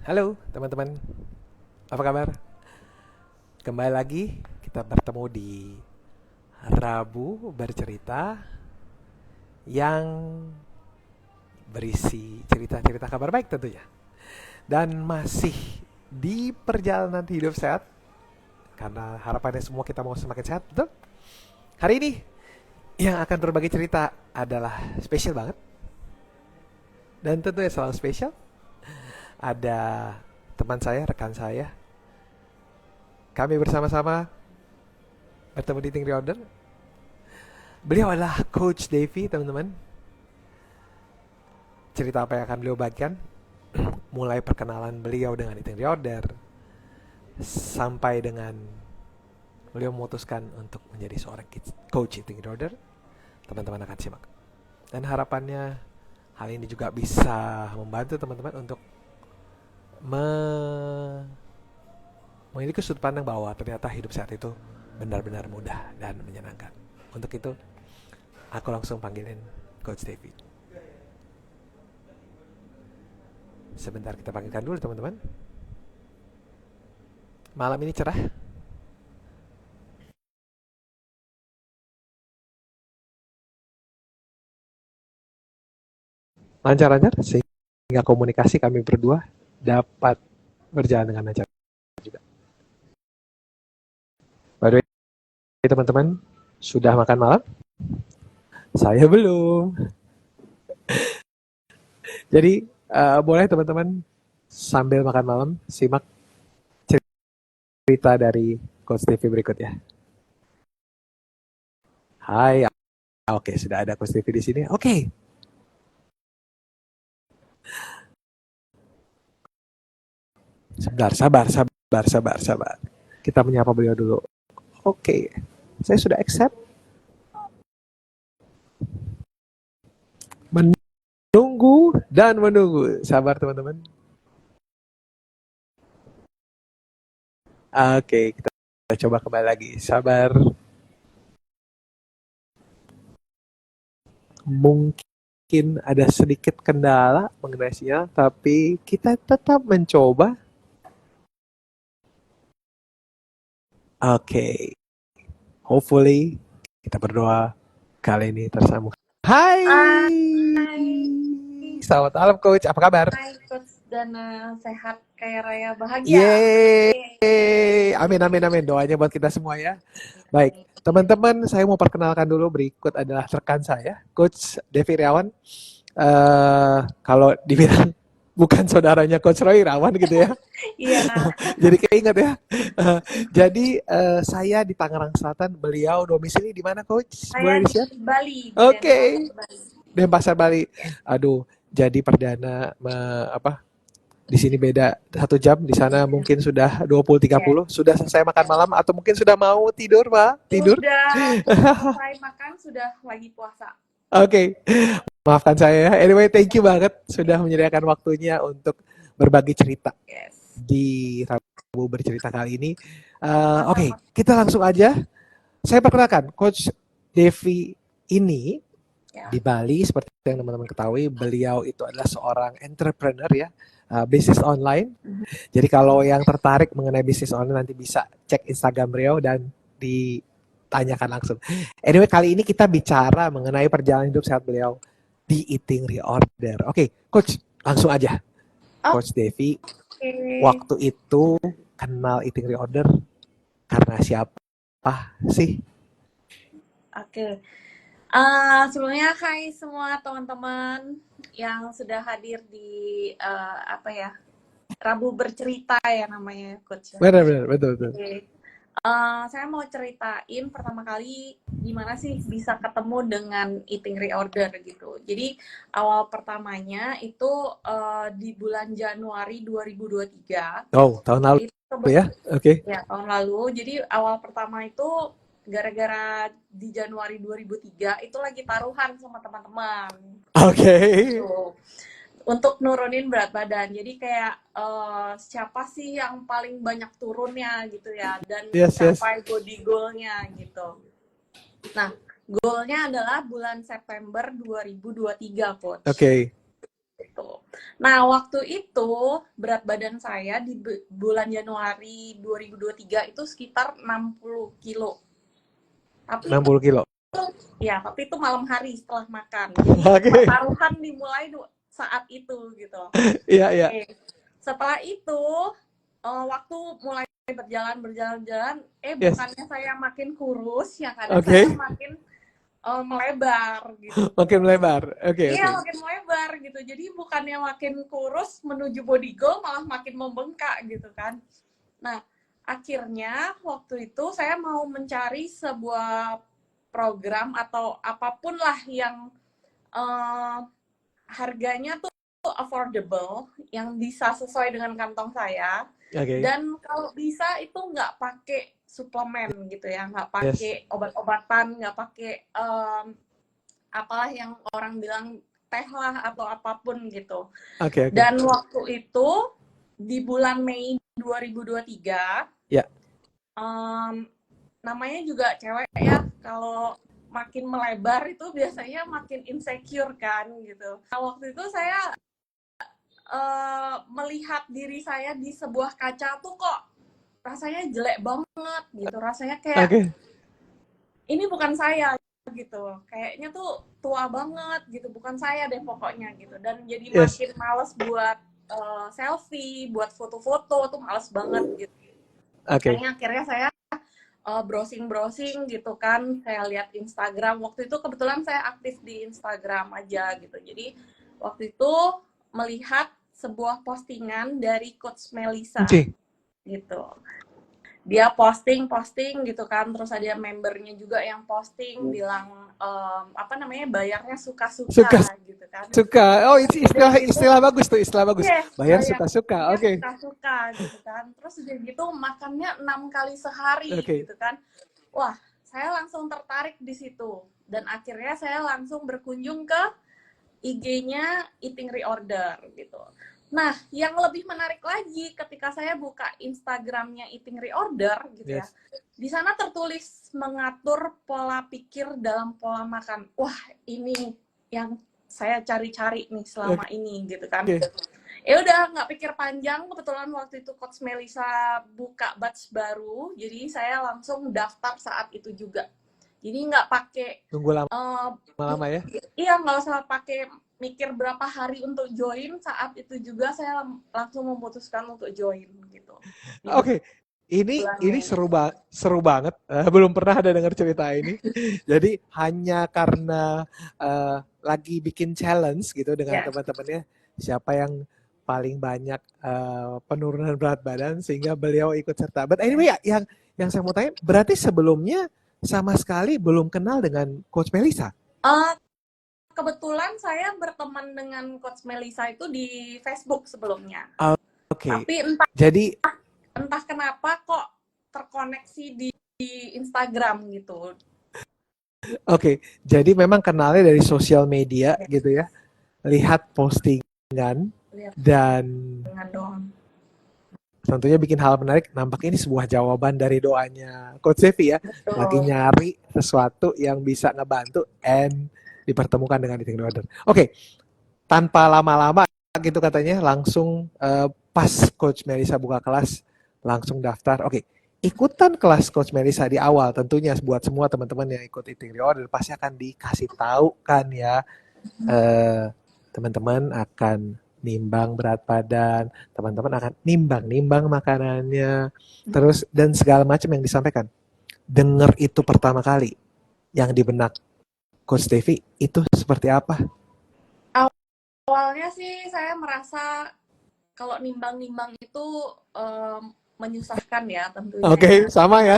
Halo teman-teman, apa kabar? Kembali lagi kita bertemu di Rabu Bercerita yang berisi cerita-cerita kabar baik tentunya. Dan masih di perjalanan hidup sehat, karena harapannya semua kita mau semakin sehat, betul? Hari ini yang akan berbagi cerita adalah spesial banget. Dan tentunya selalu spesial. Ada teman saya, rekan saya. Kami bersama-sama bertemu di Think Reorder. Beliau adalah Coach Davy, teman-teman. Cerita apa yang akan beliau bagikan? Mulai perkenalan beliau dengan Think Reorder sampai dengan beliau memutuskan untuk menjadi seorang coach Think Reorder. Teman-teman akan simak. Dan harapannya hal ini juga bisa membantu teman-teman untuk memiliki sudut pandang bahwa ternyata hidup sehat itu benar-benar mudah dan menyenangkan. Untuk itu, aku langsung panggilin Coach Davy. Sebentar kita panggilkan dulu teman-teman. Malam ini cerah. Lancar-lancar sehingga komunikasi kami berdua dapat berjalan dengan lancar juga. By the way, teman-teman, sudah makan malam? Saya belum. Jadi, boleh teman-teman sambil makan malam simak cerita dari Coach Davy berikut ya. Hai, oke, sudah ada Coach Davy di sini. Oke. Sebentar, sabar. Kita menyapa beliau dulu. Oke, saya sudah accept. Menunggu dan menunggu. Sabar teman-teman. Oke, kita coba kembali lagi. Sabar. Mungkin ada sedikit kendala mengenai sinyal, tapi kita tetap mencoba. Oke, hopefully kita berdoa kali ini tersambung. Hai. Selamat malam Coach, apa kabar? Hai Coach Dana, sehat kaya raya bahagia. Yeay, amin. Doanya buat kita semua ya. Baik, teman-teman, saya mau perkenalkan dulu. Berikut adalah rekan saya, Coach Davy Irawan. Kalau dibilang bukan saudaranya Coach Roy Irawan gitu ya. Iya. Jadi keinget ya. Jadi saya di Tangerang Selatan, beliau domisili di mana Coach? Saya Boleh di di-share? Bali, di Oke. Bali. Denpasar Bali. Aduh, jadi perdana di sini beda 1 jam, di sana mungkin sudah 20.30. Sudah selesai makan malam atau mungkin sudah mau tidur, Pak? Tidur? Sudah selesai makan, sudah lagi puasa. Oke. Maafkan saya ya. Anyway, thank you banget sudah menyediakan waktunya untuk berbagi cerita Yes. di Rabu Bercerita kali ini. Oke, kita langsung aja. Saya perkenalkan, Coach Davy ini di Bali, seperti yang teman-teman ketahui, beliau itu adalah seorang entrepreneur ya, bisnis online. Jadi kalau yang tertarik mengenai bisnis online nanti bisa cek Instagram beliau dan ditanyakan langsung. Anyway, kali ini kita bicara mengenai perjalanan hidup sehat beliau di Eating Reorder. Oke, Coach, langsung aja. Coach Davy, waktu itu kenal Eating Reorder karena siapa sih? Oke. Sebelumnya hai semua teman-teman yang sudah hadir di Rabu Bercerita ya namanya Coach. Benar, betul. Okay. Saya mau ceritain pertama kali gimana sih bisa ketemu dengan Eating Reorder gitu. Jadi awal pertamanya itu di bulan Januari 2023. Oh, tahun lalu ya? Oke. Ya, tahun lalu. Jadi awal pertama itu gara-gara di Januari 2003 itu lagi taruhan sama teman-teman. Oke. Gitu. Untuk nurunin berat badan. Jadi kayak siapa sih yang paling banyak turunnya gitu ya dan mencapai body goal-nya gitu. Nah, goal-nya adalah bulan September 2023, Coach. Oke. gitu. Nah, waktu itu berat badan saya di bulan Januari 2023 itu sekitar 60 kilo. Tapi 60 kilo. ya, tapi itu malam hari setelah makan. Jadi Oke. pertaruhan dimulai saat itu gitu. Iya, iya. Oke. Setelah itu waktu mulai berjalan, Yes. bukannya saya makin kurus, yang ada Oke. saya makin melebar gitu. Makin melebar. Oke, Iya, oke. makin melebar gitu. Jadi bukannya makin kurus menuju body goal, malah makin membengkak gitu kan. Nah, akhirnya waktu itu saya mau mencari sebuah program atau apapun lah yang harganya tuh affordable, yang bisa sesuai dengan kantong saya. Oke. Dan kalau bisa itu nggak pakai suplemen gitu ya, nggak Yes. pakai obat-obatan, nggak pakai apalah yang orang bilang teh lah atau apapun gitu. Oke, oke. Dan waktu itu di bulan Mei 2023, Ya. namanya juga cewek ya, kalau makin melebar itu biasanya makin insecure kan gitu. Nah, waktu itu saya melihat diri saya di sebuah kaca tuh kok rasanya jelek banget gitu, rasanya kayak Oke. ini bukan saya gitu, kayaknya tuh tua banget gitu, bukan saya deh pokoknya gitu. Dan jadi Yes. makin males buat selfie, buat foto-foto tuh males banget gitu. Oke. Akhirnya saya browsing gitu kan, saya lihat Instagram. Waktu itu kebetulan saya aktif di Instagram aja gitu. Jadi waktu itu melihat sebuah postingan dari Coach Melissa Oke. gitu. Dia posting gitu kan, terus ada membernya juga yang posting bilang bayarnya suka-suka gitu kan. Suka. Oh, itu Udah gitu, istilah bagus tuh, istilah bagus. yes, Bayar suka-suka. bayarnya Oke. suka-suka gitu kan. Terus udah gitu makannya 6 kali sehari Oke. gitu kan. Wah, saya langsung tertarik di situ. Dan akhirnya saya langsung berkunjung ke IG-nya Eating Reorder gitu. Nah, yang lebih menarik lagi ketika saya buka Instagramnya Eating Reorder gitu ya, Yes. di sana tertulis mengatur pola pikir dalam pola makan. Wah, ini yang saya cari-cari nih selama ini gitu kan. Oke. Ya udah, nggak pikir panjang, kebetulan waktu itu Coach Melissa buka batch baru, jadi saya langsung daftar saat itu juga. Jadi nggak pakai Tunggu lama-lama ya. iya, nggak usah pakai mikir berapa hari untuk join, saat itu juga saya langsung memutuskan untuk join gitu. Oke. Ini Mei. seru banget. Belum pernah ada dengar cerita ini. Jadi hanya karena lagi bikin challenge gitu dengan teman-temannya, siapa yang paling banyak penurunan berat badan sehingga beliau ikut serta. But anyway, yang saya mau tanya, berarti sebelumnya sama sekali belum kenal dengan Coach Melissa? Kebetulan saya berteman dengan Coach Melissa itu di Facebook sebelumnya. Oke. Tapi entah kenapa kok terkoneksi di Instagram gitu. Oke, jadi memang kenalnya dari sosial media gitu ya. Lihat postingan dan tentunya bikin hal menarik. Nampaknya ini sebuah jawaban dari doanya Coach Devi ya. Betul. Lagi nyari sesuatu yang bisa ngebantu and dipertemukan dengan Eating Reorder. Oke, tanpa lama-lama gitu katanya langsung pas Coach Melissa buka kelas langsung daftar. Oke, ikutan kelas Coach Melissa di awal tentunya buat semua teman-teman yang ikut Eating Reorder pasti akan dikasih tahu kan ya, teman-teman akan nimbang berat badan, teman-teman akan nimbang makanannya, terus dan segala macam yang disampaikan. Dengar itu pertama kali yang di benak Coach Devi itu seperti apa? Awalnya sih saya merasa kalau nimbang itu menyusahkan ya tentunya. Oke, sama ya.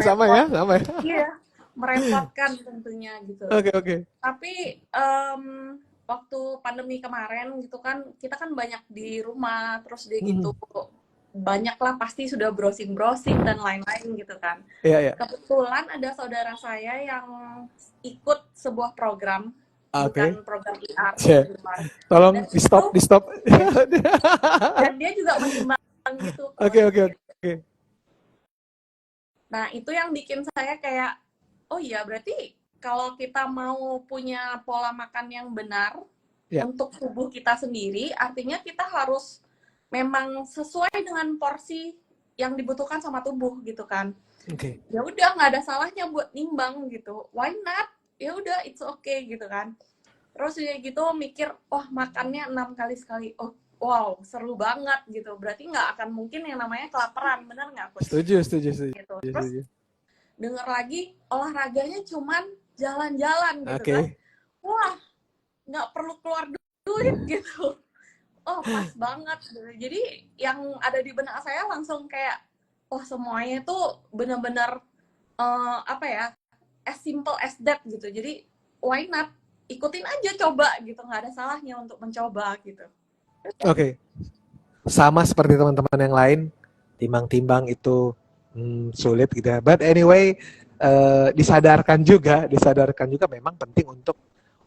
Iya, merepotkan tentunya gitu. Oke. Tapi waktu pandemi kemarin gitu kan, kita kan banyak di rumah, terus dia gitu banyak lah pasti sudah browsing dan lain-lain gitu kan. Iya. Kebetulan ada saudara saya yang ikut sebuah program, bukan program IR. Tolong di stop. Dan dia juga menimbang gitu. Oke. Nah, itu yang bikin saya kayak, oh iya berarti kalau kita mau punya pola makan yang benar, untuk tubuh kita sendiri, artinya kita harus memang sesuai dengan porsi yang dibutuhkan sama tubuh gitu kan. Oke. Ya udah, nggak ada salahnya buat nimbang gitu. Why not? Ya udah, it's okay gitu kan. Terus ya gitu mikir, makannya 6 kali sekali. Oh, wow, seru banget gitu. Berarti nggak akan mungkin yang namanya kelaparan, bener nggak, Coach? Setuju. Gitu. Terus denger lagi olahraganya cuman jalan-jalan gitu kan. Wah, nggak perlu keluar duit gitu. Oh, pas banget. Jadi yang ada di benak saya langsung kayak, semuanya itu benar-benar as simple as that gitu. Jadi why not, ikutin aja, coba gitu, nggak ada salahnya untuk mencoba gitu. Oke. Sama seperti teman-teman yang lain, timbang-timbang itu sulit gitu ya. But anyway, disadarkan juga memang penting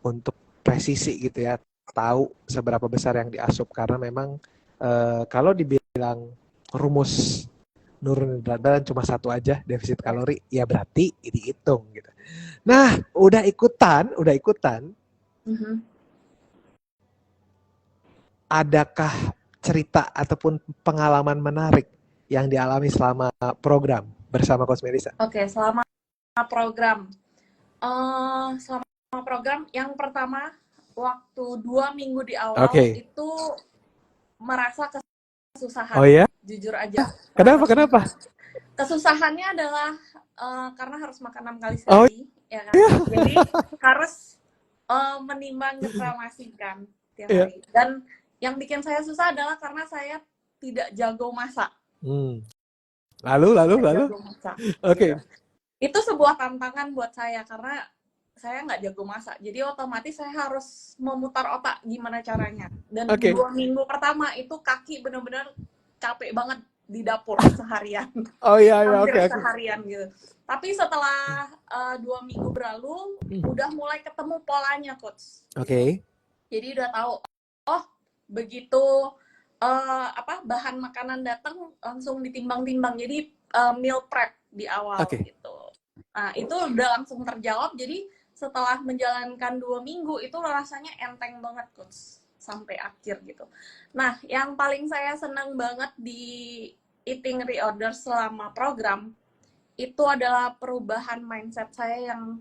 untuk presisi gitu ya, tahu seberapa besar yang diasup, karena memang kalau dibilang rumus nurunin berat badan cuma satu aja, defisit kalori, ya berarti dihitung gitu. Nah, udah ikutan. Adakah cerita ataupun pengalaman menarik yang dialami selama program bersama Coach Melissa? Oke, selama program. Selama program yang pertama, waktu 2 minggu di awal itu merasa kesusahan. Oh ya? Jujur aja. Kenapa? Kesusahannya adalah karena harus makan 6 kali sehari, ya kan? Jadi harus menimbang reklamasi kan tiap hari. Dan yang bikin saya susah adalah karena saya tidak jago masak. Lalu? Oke. Gitu. Itu sebuah tantangan buat saya karena saya nggak jago masak. Jadi otomatis saya harus memutar otak gimana caranya. Dan 2 minggu pertama itu kaki benar-benar capek banget di dapur seharian. Hampir seharian gitu. Tapi setelah 2 minggu berlalu, udah mulai ketemu polanya, Coach. Jadi udah tahu, begitu bahan makanan datang langsung ditimbang-timbang. Jadi meal prep di awal gitu. Nah, itu udah langsung terjawab. Jadi setelah menjalankan 2 minggu itu rasanya enteng banget, Coach, sampai akhir gitu. Nah, yang paling saya senang banget di eating reorder selama program itu adalah perubahan mindset saya yang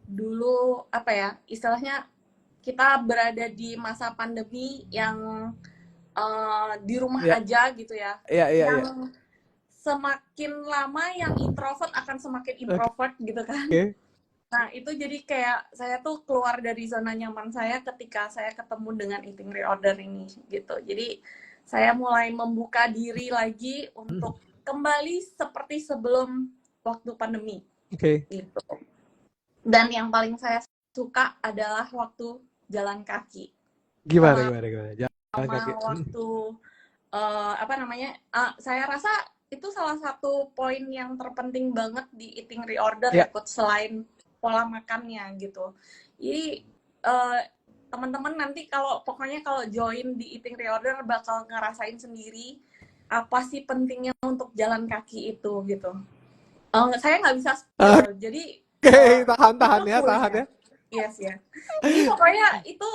dulu istilahnya kita berada di masa pandemi yang di rumah aja gitu ya. Yang semakin lama yang introvert akan semakin introvert gitu kan. Nah, itu jadi kayak saya tuh keluar dari zona nyaman saya ketika saya ketemu dengan eating reorder ini gitu. Jadi saya mulai membuka diri lagi untuk kembali seperti sebelum waktu pandemi. Gitu. Dan yang paling saya suka adalah waktu jalan kaki. Gimana? Jalan kaki. Waktu saya rasa itu salah satu poin yang terpenting banget di eating reorder ya, Coach, selain pola makannya gitu. Jadi teman-teman nanti kalau join di eating reorder bakal ngerasain sendiri apa sih pentingnya untuk jalan kaki itu gitu. Saya nggak bisa spill, jadi tahan ya. Yes ya. Jadi pokoknya itu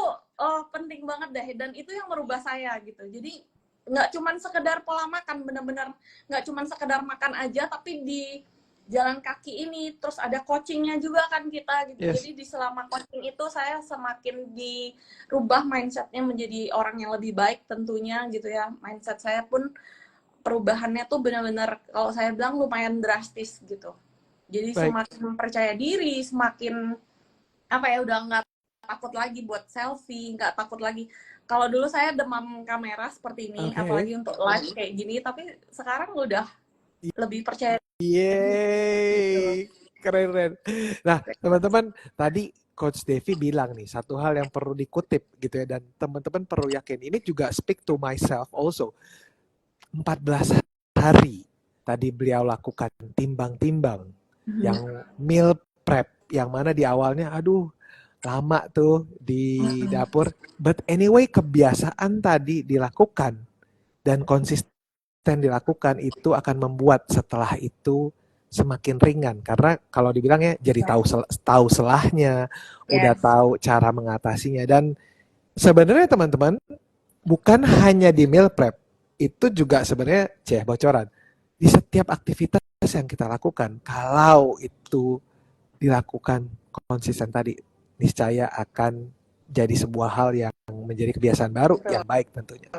penting banget deh, dan itu yang merubah saya gitu. Jadi nggak cuman sekedar pola makan, bener-bener nggak cuman sekedar makan aja, tapi di jalan kaki ini terus ada coachingnya juga kan kita gitu. Jadi di selama coaching itu saya semakin dirubah mindsetnya menjadi orang yang lebih baik tentunya gitu ya. Mindset saya pun perubahannya tuh benar-benar kalau saya bilang lumayan drastis gitu. Jadi semakin percaya diri, semakin udah nggak takut lagi buat selfie, nggak takut lagi. Kalau dulu saya demam kamera seperti ini, apalagi untuk live kayak gini, tapi sekarang udah lebih percaya. Yeay, keren. Nah, teman-teman, tadi Coach Devi bilang nih, satu hal yang perlu dikutip gitu ya, dan teman-teman perlu yakin, ini juga speak to myself also. 14 hari tadi beliau lakukan timbang-timbang, yang meal prep, yang mana di awalnya lama tuh di dapur, but anyway kebiasaan tadi dilakukan dan konsisten dilakukan itu akan membuat setelah itu semakin ringan, karena kalau dibilangnya jadi tahu selahnya, udah tahu cara mengatasinya, dan sebenarnya teman-teman bukan hanya di meal prep, itu juga sebenarnya bocoran. Di setiap aktivitas yang kita lakukan, kalau itu dilakukan konsisten tadi, niscaya akan jadi sebuah hal yang menjadi kebiasaan baru Betul. yang baik tentunya.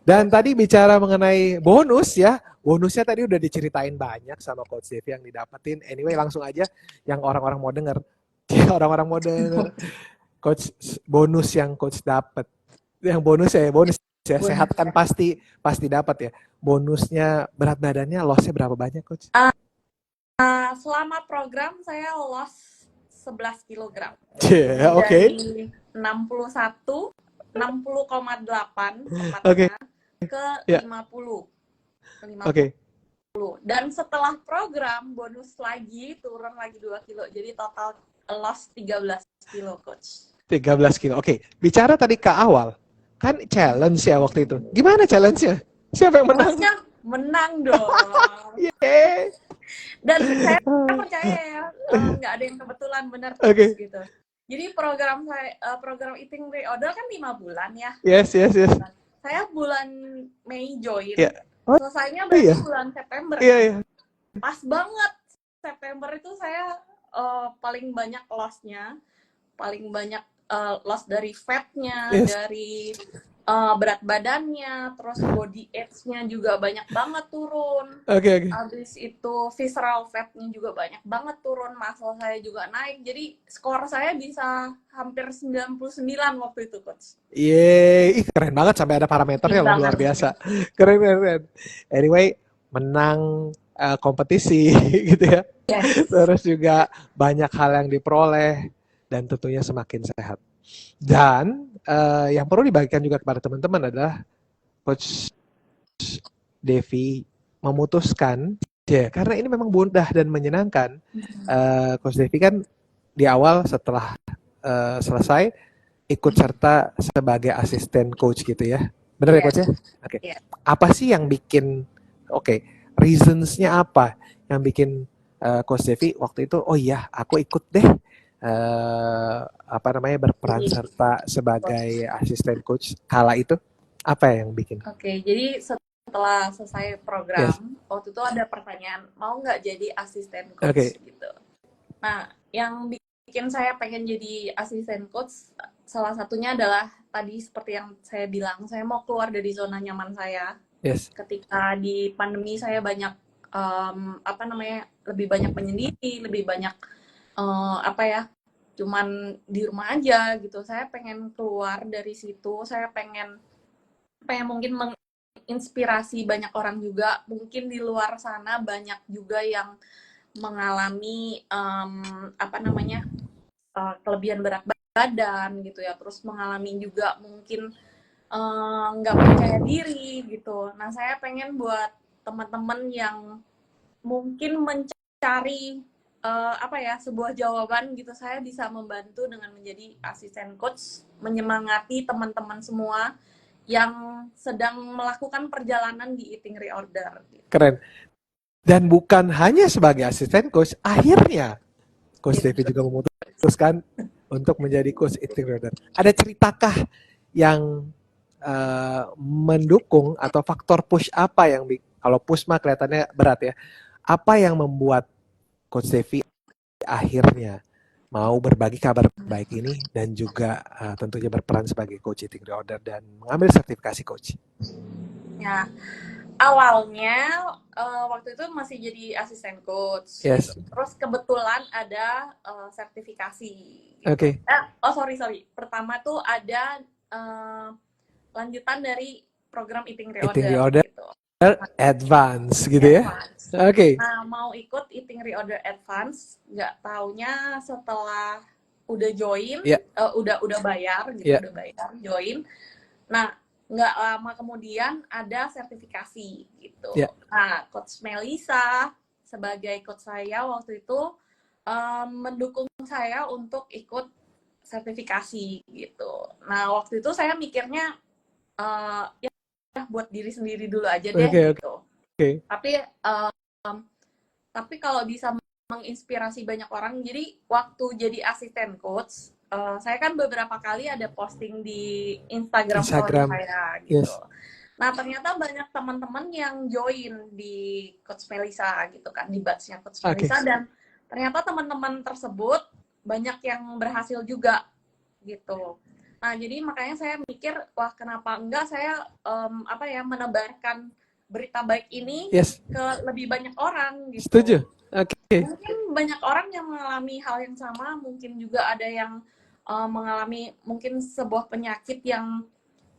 Dan tadi bicara mengenai bonus ya, bonusnya tadi udah diceritain banyak sama Coach Devi yang didapetin. Anyway, langsung aja yang orang-orang mau denger. Orang-orang mau denger Coach bonus yang Coach dapet. Yang bonus ya, sehat kan pasti dapat ya. Bonusnya berat badannya lossnya berapa banyak Coach? Selama program saya loss 11 kilogram. Oke. Dari 60,8 tepatnya ke Ya. 50. Oke. Dan setelah program bonus lagi turun lagi 2 kilo. Jadi total loss 13 kilo Coach. 13 kilo. Oke. Bicara tadi ke awal, kan challenge ya waktu itu. Gimana challenge-nya? Siapa yang menang? Harusnya menang dong. Yeay. Dan saya percaya ya, nggak ada yang kebetulan benar Oke. gitu. Jadi program Eating Reorder kan 5 bulan ya. Yes. Saya bulan Mei join. Yeah. Selesainya berarti bulan September. Iya. Pas banget. September itu saya paling banyak loss-nya. Paling banyak loss dari fat-nya, dari berat badannya, terus body age-nya juga banyak banget turun. Oke. Habis itu visceral fat-nya juga banyak banget turun, muscle saya juga naik. Jadi skor saya bisa hampir 99 waktu itu, Coach. Yeay, keren banget sampai ada parameternya loh, luar biasa. Keren. Anyway, menang kompetisi gitu ya. Yes. Terus juga banyak hal yang diperoleh dan tentunya semakin sehat. Dan yang perlu dibagikan juga kepada teman-teman adalah Coach Devi memutuskan, karena ini memang mudah dan menyenangkan. Coach Devi kan di awal setelah selesai ikut serta sebagai asisten coach gitu ya. Benar ya Coach ya? Oke. Apa sih yang bikin, reasons-nya apa yang bikin Coach Devi waktu itu, oh iya aku ikut deh berperan serta sebagai asisten coach kala itu, apa yang bikin? Oke, jadi setelah selesai program, waktu itu ada pertanyaan, mau nggak jadi asisten coach gitu. Nah, yang bikin saya pengen jadi asisten coach, salah satunya adalah tadi seperti yang saya bilang, saya mau keluar dari zona nyaman saya. Ketika di pandemi saya banyak lebih banyak menyendiri, lebih banyak cuman di rumah aja gitu. Saya pengen keluar dari situ, saya pengen mungkin menginspirasi banyak orang juga. Mungkin di luar sana banyak juga yang mengalami kelebihan berat badan gitu ya, terus mengalami juga mungkin nggak percaya diri gitu. Nah, saya pengen buat teman-teman yang mungkin mencari sebuah jawaban gitu, saya bisa membantu dengan menjadi asisten coach, menyemangati teman-teman semua yang sedang melakukan perjalanan di Eating Reorder. Keren. Dan bukan hanya sebagai asisten coach, akhirnya Coach Devi juga memutuskan untuk menjadi coach Eating Reorder. Ada ceritakah yang mendukung atau faktor push apa yang kalau push mah kelihatannya berat ya. Apa yang membuat Coach Devi akhirnya mau berbagi kabar baik ini dan juga tentunya berperan sebagai coach Eating Reorder dan mengambil sertifikasi coach? Ya, awalnya waktu itu masih jadi asisten coach. Gitu. Terus kebetulan ada sertifikasi. Gitu. Sorry. Pertama tuh ada lanjutan dari program Eating Reorder. Gitu. Advance gitu ya. Nah, mau ikut Eating Reorder Advance, nggak taunya setelah udah join, udah bayar gitu, udah bayar join. Nah, nggak lama kemudian ada sertifikasi gitu. Nah, Coach Melisa sebagai coach saya waktu itu mendukung saya untuk ikut sertifikasi gitu. Nah, waktu itu saya mikirnya buat diri sendiri dulu aja deh gitu. Tapi kalau bisa menginspirasi banyak orang, jadi waktu jadi asisten coach saya kan beberapa kali ada posting di Instagram story Instagram, saya gitu. yes, Nah, ternyata banyak teman-teman yang join di Coach Melisa gitu kan, di batch-nya Coach oke, Melisa, dan ternyata teman-teman tersebut banyak yang berhasil juga gitu. Nah, jadi makanya saya mikir, wah kenapa enggak saya menebarkan berita baik ini yes, ke lebih banyak orang setuju, gitu. oke, Mungkin banyak orang yang mengalami hal yang sama, mungkin juga ada yang mengalami mungkin sebuah penyakit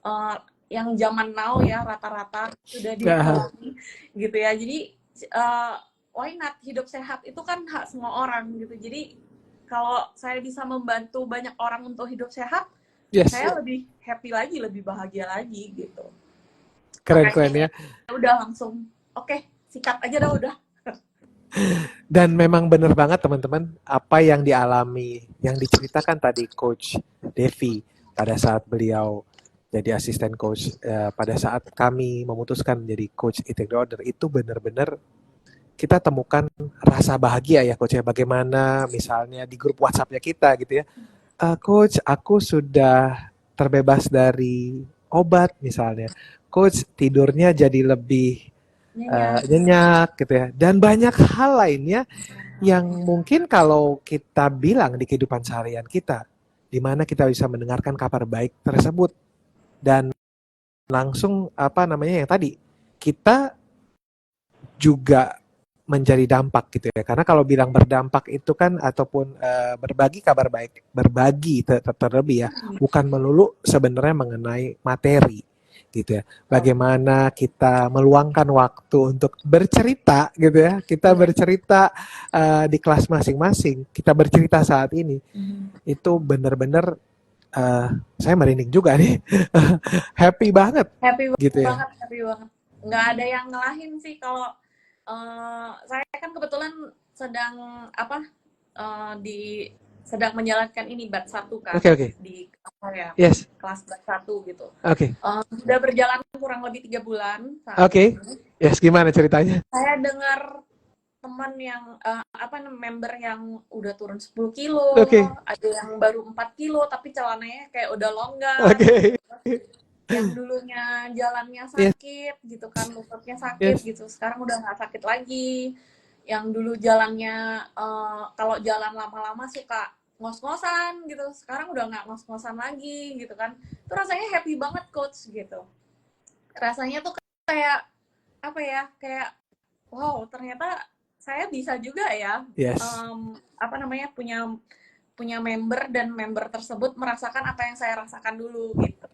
uh, yang zaman now ya rata-rata sudah nah, dialami gitu ya. Jadi why not, hidup sehat itu kan hak semua orang gitu. Jadi kalau saya bisa membantu banyak orang untuk hidup sehat, yes, saya lebih happy lagi, lebih bahagia lagi gitu. keren-keren Makanya ya. ya udah langsung oke, sikat aja dah udah. Dan memang benar banget teman-teman, apa yang dialami, yang diceritakan tadi Coach Devi pada saat beliau jadi asisten coach, pada saat kami memutuskan menjadi coach Eating Disorder, itu benar-benar kita temukan rasa bahagia ya Coach ya. Bagaimana misalnya di grup WhatsApp-nya kita gitu ya, Coach aku sudah terbebas dari obat misalnya, Coach tidurnya jadi lebih Nyenyak. nyenyak gitu ya, dan banyak hal lainnya yang mungkin kalau kita bilang di kehidupan seharian kita, di mana kita bisa mendengarkan kabar baik tersebut dan langsung apa namanya yang tadi kita juga menjadi dampak gitu ya. Karena kalau bilang berdampak itu kan ataupun berbagi kabar baik, berbagi terlebih ya, bukan melulu sebenarnya mengenai materi gitu ya. Bagaimana kita meluangkan waktu untuk bercerita gitu ya. Kita Iya. bercerita di kelas masing-masing, kita bercerita saat ini. Itu benar-benar saya merinding juga nih. Happy banget Happy gitu ya. banget, happy banget. Nggak ada yang ngelahin sih kalau saya kan kebetulan sedang apa di sedang menjalankan ini bat satu kan Oke, oke. di kelas saya, Yes. kelas bat satu gitu. Oke. Sudah berjalan kurang lebih 3 bulan saat Oke. ini. Yes, gimana ceritanya? Saya dengar teman yang member yang udah turun 10 kilo, Oke. ada yang baru 4 kilo tapi celananya kayak udah longgar Oke. gitu. Yang dulunya jalannya Yes. sakit gitu kan, lututnya sakit Yes. gitu, sekarang udah nggak sakit lagi. Yang dulu jalannya kalau jalan lama-lama suka ngos-ngosan gitu, sekarang udah nggak ngos-ngosan lagi gitu kan. Itu rasanya happy banget coach gitu. Rasanya tuh kayak apa ya, kayak wow ternyata saya bisa juga ya Yes. punya punya member dan member tersebut merasakan apa yang saya rasakan dulu gitu.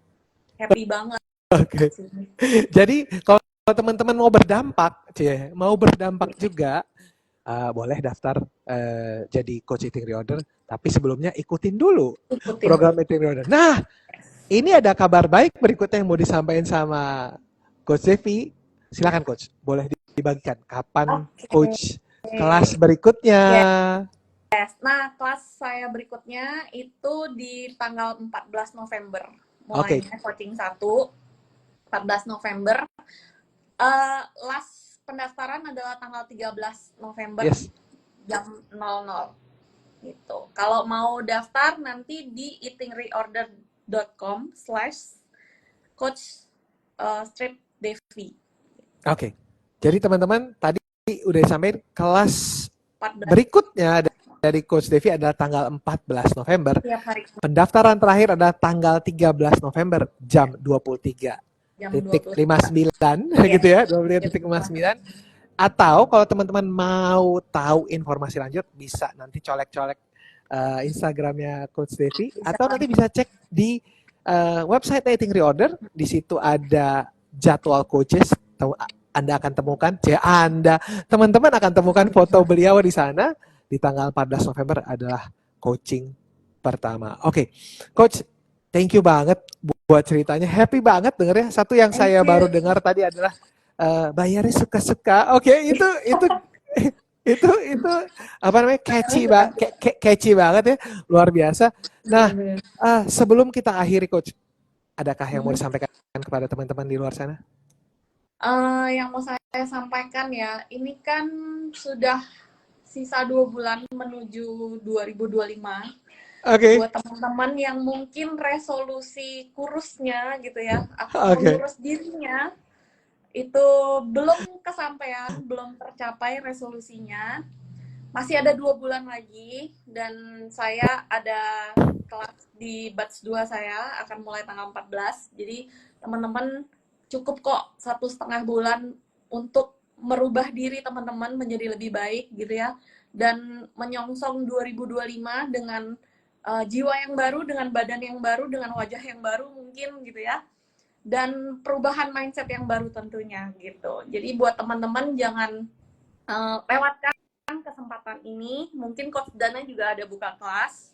Happy banget Oke. sih. Jadi kalau teman-teman mau berdampak juga, boleh daftar jadi coach eating reorder, tapi sebelumnya ikutin dulu Ikutin program dulu. eating reorder. Nah, ini ada kabar baik berikutnya yang mau disampaikan sama Coach Devi. Silakan Coach, boleh dibagikan kapan Oke. Coach kelas berikutnya. Yes. Nah, kelas saya berikutnya itu di tanggal 14 November. Oke. Mulainya coaching 1, 14 November. Last pendaftaran adalah tanggal 13 November Yes. jam 00. Gitu. Kalau mau daftar nanti di eatingreorder.com/coach_Devi. Oke. Jadi teman-teman tadi udah disampaikan kelas 14 berikutnya dari Coach Devi adalah tanggal 14 November. tiap hari Pendaftaran terakhir adalah tanggal 13 November jam 23. jam Titik 20. 59 gitu ya, 23.59. Atau kalau teman-teman mau tahu informasi lanjut bisa nanti colek-colek Instagramnya Coach Devi atau nanti bisa cek di website Eating Reorder. Di situ ada jadwal coaches. Anda akan temukan, teman-teman akan temukan foto beliau di sana. Di tanggal 14 November adalah coaching pertama. Oke, Coach, thank you banget buat ceritanya. Happy banget dengernya. Satu yang saya baru dengar tadi adalah bayarnya suka-suka. Oke, itu apa namanya catchy banget ya, luar biasa. Nah, sebelum kita akhiri Coach, adakah yang mau disampaikan kepada teman-teman di luar sana? Yang mau saya sampaikan ya, ini kan sudah sisa 2 bulan menuju 2025. Oke. Buat teman-teman yang mungkin resolusi kurusnya gitu ya, atau Oke. mengurus dirinya, itu belum kesampaian, belum tercapai resolusinya, masih ada 2 bulan lagi, dan saya ada kelas di batch 2 saya, akan mulai tanggal 14, jadi teman-teman cukup kok 1,5 bulan untuk merubah diri teman-teman menjadi lebih baik gitu ya, dan menyongsong 2025 dengan jiwa yang baru, dengan badan yang baru, dengan wajah yang baru mungkin gitu ya, dan perubahan mindset yang baru tentunya gitu. Jadi buat teman-teman jangan lewatkan kesempatan ini. Mungkin Coach Dana juga ada buka kelas.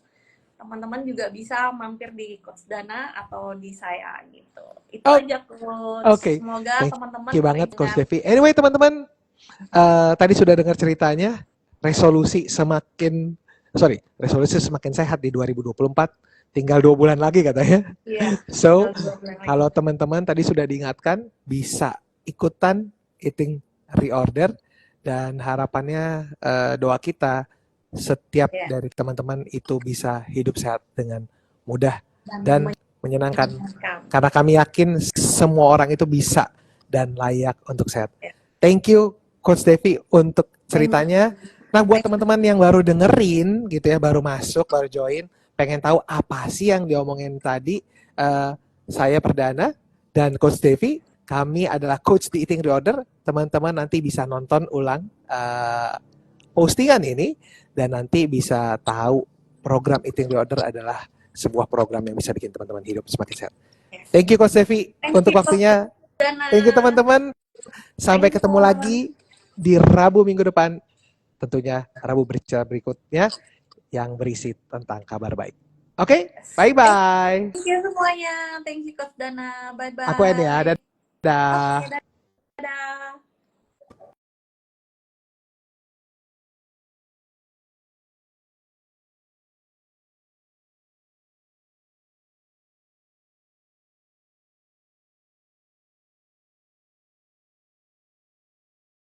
Teman-teman juga bisa mampir di Coach Dana atau di saya gitu. Itu Oh, aja oke. Coach. Semoga Thank teman-teman you banget Coach teringat. Devi. Anyway teman-teman, tadi sudah dengar ceritanya, resolusi semakin sehat di 2024. Tinggal 2 bulan lagi katanya. Iya, So, tinggal 2 bulan lagi. kalau teman-teman tadi sudah diingatkan, bisa ikutan eating reorder, dan harapannya doa kita setiap Iya. dari teman-teman itu bisa hidup sehat dengan mudah Dan dan menyenangkan. menyenangkan. Karena kami yakin semua orang itu bisa dan layak untuk sehat. Iya. Thank you Coach Devi untuk ceritanya. Nah, buat Thank you. teman-teman yang baru dengerin gitu ya, baru masuk, baru join, pengen tahu apa sih yang diomongin tadi, saya Perdana dan Coach Devi, kami adalah coach di Eating Reorder. Teman-teman nanti bisa nonton ulang postingan ini dan nanti bisa tahu program Eating Reorder adalah sebuah program yang bisa bikin teman-teman hidup semakin sehat. Thank you Coach Devi untuk waktunya. Thank you teman-teman. Sampai ketemu lagi di Rabu minggu depan. Tentunya Rabu berita berikutnya yang berisi tentang kabar baik. Oke, bye-bye. Thank you semuanya. Thank you Coach Dana. Bye-bye. Aku Ed ya. Dadah. Oke, dadah.